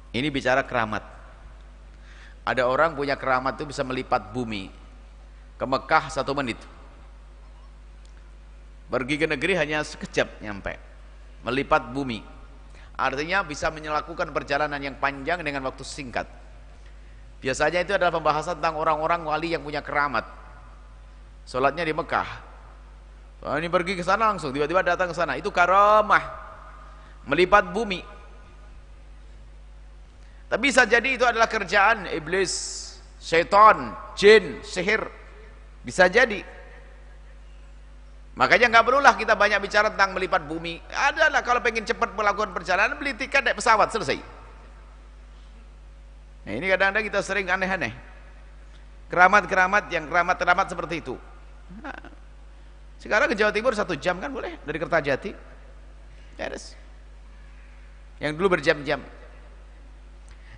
Ini bicara keramat. Ada orang punya keramat itu bisa melipat bumi. Ke Mekah 1 menit. Pergi ke negeri hanya sekejap nyampe. Melipat bumi. Artinya bisa melakukan perjalanan yang panjang dengan waktu singkat. Biasanya itu adalah pembahasan tentang orang-orang wali yang punya keramat. Sholatnya di Mekah. Oh, ini pergi ke sana langsung, tiba-tiba datang ke sana. Itu karamah. Melipat bumi. Tapi bisa jadi itu adalah kerjaan iblis, syaitan, jin, sihir. Bisa jadi. Makanya nggak perlulah kita banyak bicara tentang melipat bumi. Adalah kalau pengen cepat melakukan perjalanan, beli tiket naik pesawat, selesai. Nah, ini kadang-kadang kita sering aneh-aneh. Keramat-keramat yang keramat-keramat seperti itu. Nah, sekarang ke Jawa Timur 1 jam kan boleh dari Kertajati. Beres. Yang dulu berjam-jam.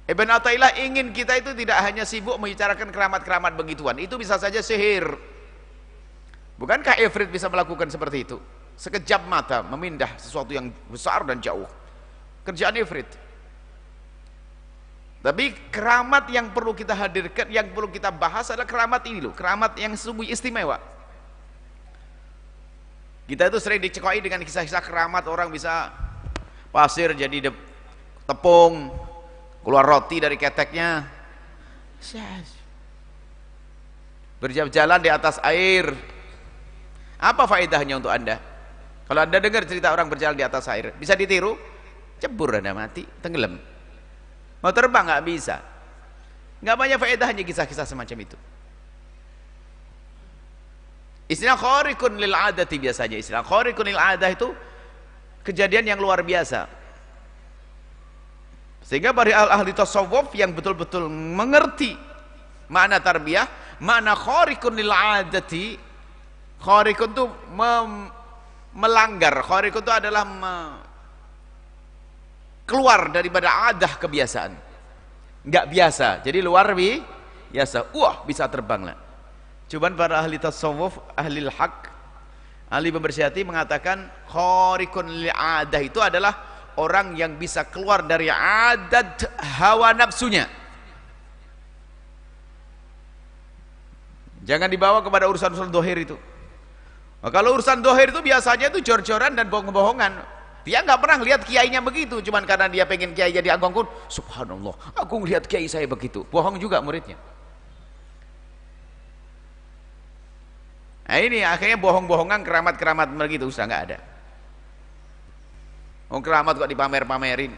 Ibn Athaillah ingin kita itu tidak hanya sibuk membicarakan keramat-keramat begituan. Itu bisa saja sihir. Bukankah Ifrit bisa melakukan seperti itu? Sekejap mata memindah sesuatu yang besar dan jauh. Kerjaan Ifrit. Tapi keramat yang perlu kita hadirkan, yang perlu kita bahas adalah keramat ini loh. Keramat yang sungguh istimewa. Kita itu sering dicekoi dengan kisah-kisah keramat. Orang bisa pasir jadi tepung, keluar roti dari keteknya, berjalan di atas air. Apa faedahnya untuk anda? Kalau anda dengar cerita orang berjalan di atas air, bisa ditiru? Cebur anda, mati, tenggelam. Mau terbang nggak bisa. Nggak banyak faedahnya kisah-kisah semacam itu. Istilah khariqun lil adati, biasanya istilah khariqun lil adah itu kejadian yang luar biasa. Sehingga para ahli tasawuf yang betul-betul mengerti makna tarbiyah, makna khariqun lil adati. Khariqun itu melanggar. Khariqun itu adalah keluar daripada adah, kebiasaan. Enggak biasa. Jadi luar biasa. Wah, bisa terbang lah. Cuman para ahli tasawuf, ahli haq, ahli pembersih hati mengatakan khariqun lil adah itu adalah orang yang bisa keluar dari adat hawa nafsunya. Jangan dibawa kepada urusan-urusan dohir itu. Nah, kalau urusan dohir itu biasanya itu jor-joran dan bohong-bohongan. Dia nggak pernah lihat kiainya begitu, cuman karena dia pengen kiai jadi agung, subhanallah, aku ngelihat kiai saya begitu. Bohong juga muridnya. Nah ini akhirnya bohong-bohongan, keramat-keramat begitu sudah nggak ada. Keramat kok dipamer-pamerin.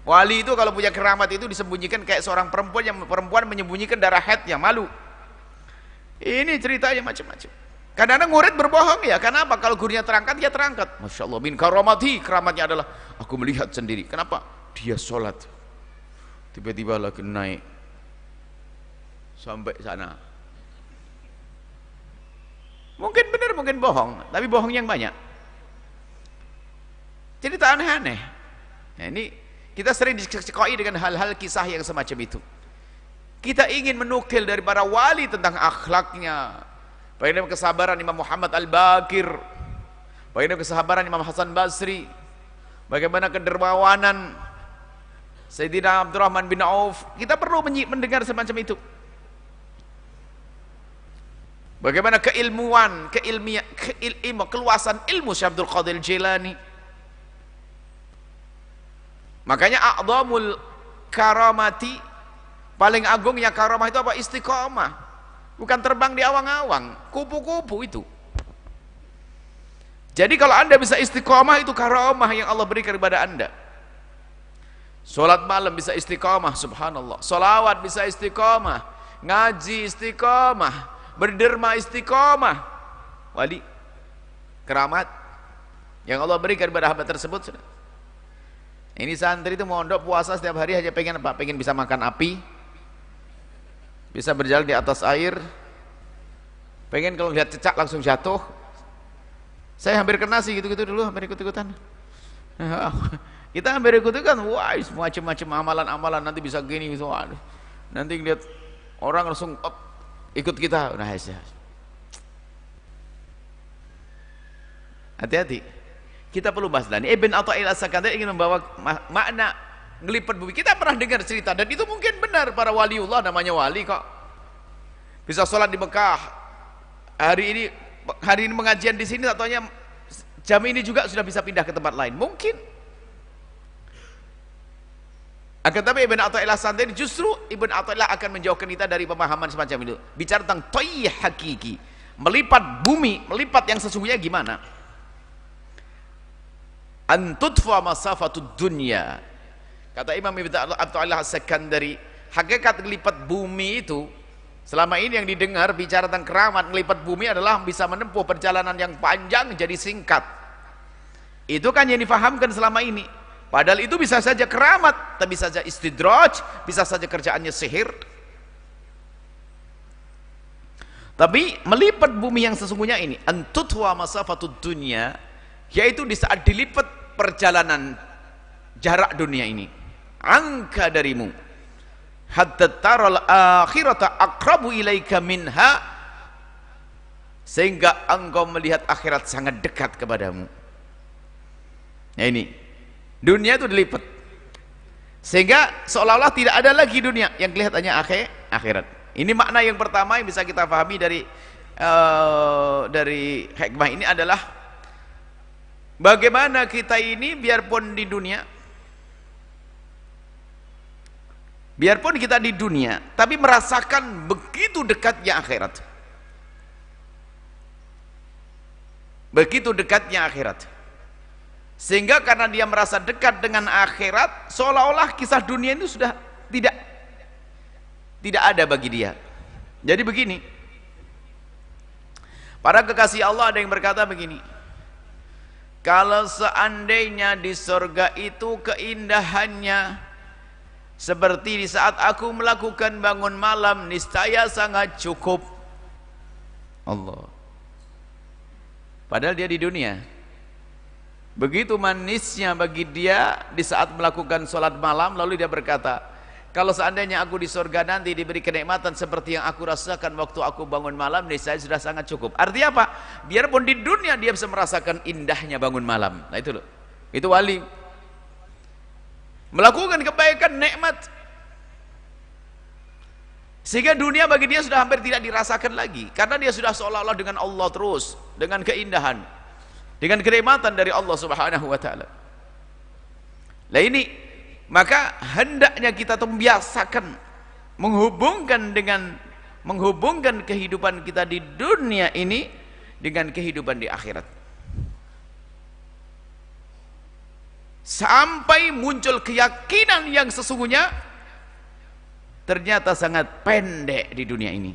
Wali itu kalau punya keramat itu disembunyikan kayak seorang perempuan yang menyembunyikan darah haidnya, malu. Ini ceritanya macam-macam. Kadang-kadang murid berbohong ya, kenapa? Kalau gurunya terangkat, dia terangkat. Masya Allah, min karamati, keramatnya adalah aku melihat sendiri. Kenapa? Dia sholat, tiba-tiba lagi naik sampai sana. Mungkin benar, mungkin bohong, tapi bohong yang banyak. Cerita aneh-aneh. Nah, ini kita sering dicekoi dengan hal-hal kisah yang semacam itu. Kita ingin menukil dari para wali tentang akhlaknya, bagaimana kesabaran Imam Muhammad Al-Baqir, bagaimana kesabaran Imam Hasan Basri, bagaimana kedermawanan Sayyidina Abdurrahman bin Auf. Kita perlu mendengar semacam itu. Bagaimana keilmuan, keluasan ilmu Syekh Abdul Qadir Jilani. Makanya a'dhamul karamati, paling agungnya karamah itu apa? Istiqomah. Bukan terbang di awang-awang, kupu-kupu itu. Jadi kalau anda bisa istiqomah, itu karamah yang Allah berikan kepada anda. Sholat malam bisa istiqomah, subhanallah. Sholawat bisa istiqomah, ngaji istiqomah, berderma istiqomah. Wali, keramat yang Allah berikan kepada hamba tersebut. Ini santri itu mondok puasa setiap hari hanya pengen apa? Pengen bisa makan api, bisa berjalan di atas air, pengen kalau lihat cecak langsung jatuh. Saya hampir kena sih gitu-gitu dulu, hampir ikut-ikutan. Kita hampir ikut-ikutan, wah macam-macam amalan-amalan, nanti bisa gini, gitu. Nanti lihat orang langsung ikut kita. Nah, hati-hati. Kita perlu bahas. Ibn Athaillah As-Sakandari ingin membawa makna ngelipet bumi. Kita pernah dengar cerita dan itu mungkin benar, para waliullah, namanya wali kok. Bisa sholat di Mekah. Hari ini pengajian di sini, ataunya jam ini juga sudah bisa pindah ke tempat lain. Mungkin. Akan tapi Ibn Athaillah santai, justru Ibn Athaillah akan menjauhkan kita dari pemahaman semacam itu. Bicara tentang toy hakiki, melipat bumi, melipat yang sesungguhnya gimana? Antutfa masafatud dunya. Kata Imam Ibn Athaillah As-Sakandari, hakikat melipat bumi itu, selama ini yang didengar bicara tentang keramat melipat bumi adalah bisa menempuh perjalanan yang panjang jadi singkat. Itu kan yang difahamkan selama ini. Padahal itu bisa saja keramat, tapi bisa saja istidraj, bisa saja kerjaannya sihir. Tapi melipat bumi yang sesungguhnya ini, antutwa masafatud dunya, yaitu di saat dilipat perjalanan jarak dunia ini, angka darimu, hatta taral akhirata aqrabu ilaika minha, sehingga engkau melihat akhirat sangat dekat kepadamu. Ya, ini dunia itu dilipat sehingga seolah-olah tidak ada lagi dunia, yang kelihatannya akhirat. Ini makna yang pertama yang bisa kita pahami dari hikmah ini adalah bagaimana kita ini biarpun kita di dunia tapi merasakan begitu dekatnya akhirat, begitu dekatnya akhirat. Sehingga karena dia merasa dekat dengan akhirat, seolah-olah kisah dunia itu sudah tidak ada bagi dia. Jadi begini, para kekasih Allah ada yang berkata begini, kalau seandainya di surga itu keindahannya seperti di saat aku melakukan bangun malam, niscaya sangat cukup. Allah. Padahal dia di dunia begitu manisnya bagi dia di saat melakukan sholat malam, lalu dia berkata, kalau seandainya aku di surga nanti diberi kenikmatan seperti yang aku rasakan waktu aku bangun malam, niscaya sudah sangat cukup. Artinya apa? Biarpun di dunia dia bisa merasakan indahnya bangun malam. Nah itu loh, itu wali melakukan kebaikan, nikmat, sehingga dunia bagi dia sudah hampir tidak dirasakan lagi, karena dia sudah seolah-olah dengan Allah terus, dengan keindahan, dengan kenikmatan dari Allah Subhanahu wa taala. Nah ini, maka hendaknya kita membiasakan menghubungkan kehidupan kita di dunia ini dengan kehidupan di akhirat. Sampai muncul keyakinan yang sesungguhnya ternyata sangat pendek di dunia ini.